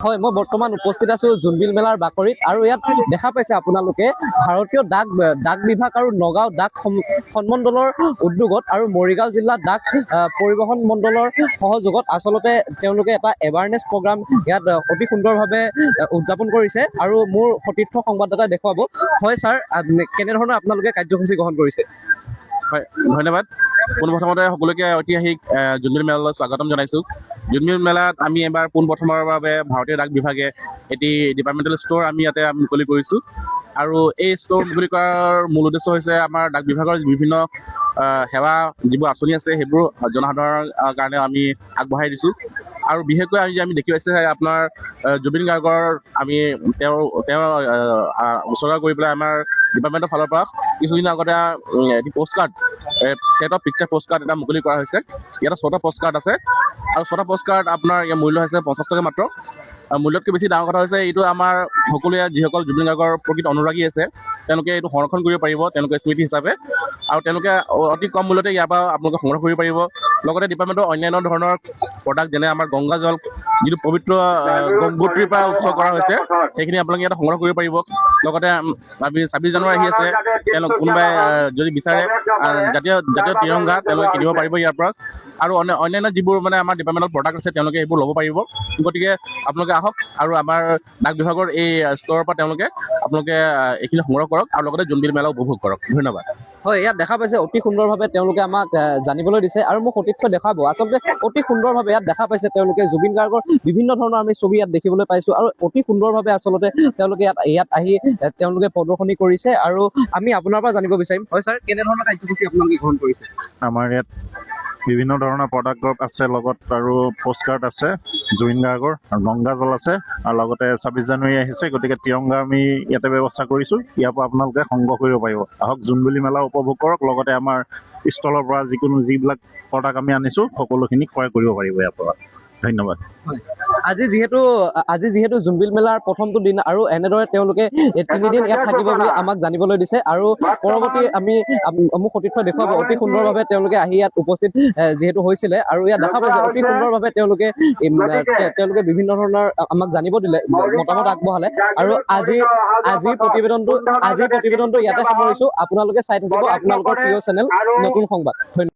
হয়, মই বৰ্তমান উপস্থিত আছো জোনবিল মেলাৰ বাকৰিত আৰু ইয়াত দেখা পাইছে আপোনালোকে ভাৰতীয় ডাক বিভাগ আৰু নগাঁও ডাক সন্মণ্ডলৰ উদ্যোগত আৰু মৰিগাঁও জিলা ডাক পৰিবহণ মণ্ডলৰ সহযোগত আচলতে তেওঁলোকে এটা এৱাৰনেছ প্ৰগ্ৰাম ইয়াত অতি সুন্দৰভাৱে উদযাপন কৰিছে আৰু মোৰ সতীৰ্থ সংবাদদাতাই দেখুৱাব। হয় ছাৰ, কেনেধৰণৰ আপোনালোকে কাৰ্যসূচী গ্ৰহণ কৰিছে? হয়, ধন্যবাদ। পোনপ্ৰথমতে সকলোকে ঐতিহাসিক জোনবিল মেলালৈ স্বাগতম জনাইছোঁ। জোনবিল মেলাত আমি এবাৰ পোনপ্ৰথমৰ বাবে ভাৰতীয় ডাক বিভাগে এটি ডিপাৰ্টমেণ্টেল ষ্ট'ৰ আমি ইয়াতে মুকলি কৰিছোঁ আৰু এই ষ্ট'ৰ মুকলি কৰাৰ মূল উদ্দেশ্য হৈছে আমাৰ ডাক বিভাগৰ বিভিন্ন সেৱা যিবোৰ আঁচনি আছে সেইবোৰ জনসাধাৰণৰ কাৰণে আমি আগবঢ়াই দিছোঁ আৰু বিশেষকৈ আমি দেখি পাইছে আপোনাৰ জুবিন গাৰ্গৰ আমি তেওঁৰ উচৰ্গা কৰি পেলাই আমাৰ ডিপাৰ্টমেণ্টৰ ফালৰ পৰা কিছুদিন আগতে এটি postcard set of picture postcard এটা মুকলি কৰা হৈছে। ইয়াতে 6টা পষ্ট কাৰ্ড আছে আৰু 6টা পষ্ট কাৰ্ড আপোনাৰ ইয়াৰ মূল্য হৈছে 50 টকা মাত্ৰ। মূল্যতকৈ বেছি ডাঙৰ কথা হৈছে এইটো আমাৰ সকলোৱে যিসকল জুবিন গাৰ্গৰ প্ৰকৃত অনুৰাগী আছে তেওঁলোকে এইটো সংৰক্ষণ কৰিব পাৰিব তেওঁলোকৰ স্মৃতি হিচাপে আৰু তেওঁলোকে অতি কম মূল্যতে ইয়াৰ পৰা আপোনালোকে সংগ্ৰহ কৰিব পাৰিব। লগতে ডিপাৰ্টমেণ্টৰ অন্যান্য ধৰণৰ প্ৰডাক্ট যেনে আমাৰ গংগা জল যিটো পবিত্ৰ গংগোত্ৰীৰ পৰা উৎসৰ্গ কৰা হৈছে সেইখিনি আপোনালোকে ইয়াতে সংগ্ৰহ কৰিব পাৰিব। লগতে আমি 26 জানুৱাৰী আহি আছে, তেওঁলোক কোনোবাই যদি বিচাৰে জাতীয় তিৰংগা তেওঁলোকে কিনিব পাৰিব ইয়াৰ পৰা আৰু অন্যান্য যিবোৰ মানে আমাৰ ডিপাৰ্টমেণ্টৰ প্ৰডাক্ট আছে তেওঁলোকে এইবোৰ ল'ব পাৰিব। গতিকে আপোনালোকে আহক আৰু আমাৰ ডাক বিভাগৰ এই ষ্ট'ৰৰ পৰা আপোনালোকে এইখিনি সংগ্ৰহ কৰক আৰু লগতে জোনবিল মেলা উপভোগ কৰক। ধন্যবাদ। হয়, ইয়াত দেখা পাইছে অতি সুন্দৰভাৱে তেওঁলোকে আমাক জানিবলৈ দিছে আৰু মোক সতীৰ্থ দেখাব। আচলতে অতি সুন্দৰভাৱে ইয়াত দেখা পাইছে তেওঁলোকে জুবিন গাৰ্গৰ বিভিন্ন ধৰণৰ আমি ছবি ইয়াত দেখিবলৈ পাইছোঁ আৰু অতি সুন্দৰভাৱে আচলতে তেওঁলোকে ইয়াত আহি তেওঁলোকে প্ৰদৰ্শনী কৰিছে আৰু আমি আপোনাৰ পৰা জানিব বিচাৰিম। হয় ছাৰ, কেনেধৰণৰ কাৰ্যসূচী আপোনালোকে গ্ৰহণ কৰিছে? আমাৰ ইয়াত বিভিন্ন ধৰণৰ প্ৰডাক্ট আছে, লগত আৰু পষ্ট কাৰ্ড আছে জুবিন গাৰ্গৰ আৰু গংগা জল আছে আৰু লগতে 26 জানুৱাৰী আহিছে, গতিকে তিৰংগা আমি ইয়াতে ব্যৱস্থা কৰিছোঁ। ইয়াৰ পৰা আপোনালোকে সংগ্ৰহ কৰিব পাৰিব। আহক জোনবিল মেলা উপভোগ কৰক, লগতে আমাৰ ষ্টলৰ পৰা যিবিলাক প্ৰডাক্ট আমি আনিছোঁ সকলোখিনি ক্ৰয় কৰিব পাৰিব ইয়াৰ পৰা। ধন্যবাদ। আজি যিহেতু জোনবিল মেলাৰ প্ৰথমটো দিন আৰু এনেদৰে তেওঁলোকে 3 দিন ইয়াত থাকিব বুলি আমাক জানিবলৈ দিছে আৰু পৰৱৰ্তী মোক সতীৰ্থ দেখুৱাব অতি সুন্দৰভাৱে তেওঁলোকে আহি ইয়াত উপস্থিত যিহেতু হৈছিলে আৰু ইয়াত দেখা পাইছে অতি সুন্দৰভাৱে তেওঁলোকে বিভিন্ন ধৰণৰ আমাক জানিব দিলে, মতামত আগবঢ়ালে আৰু আজিৰ প্ৰতিবেদনটো ইয়াতে সামৰিছোঁ। আপোনালোকে চাই থাকিব আপোনালোকৰ প্ৰিয় চেনেল নতুন সংবাদ। ধন্যবাদ।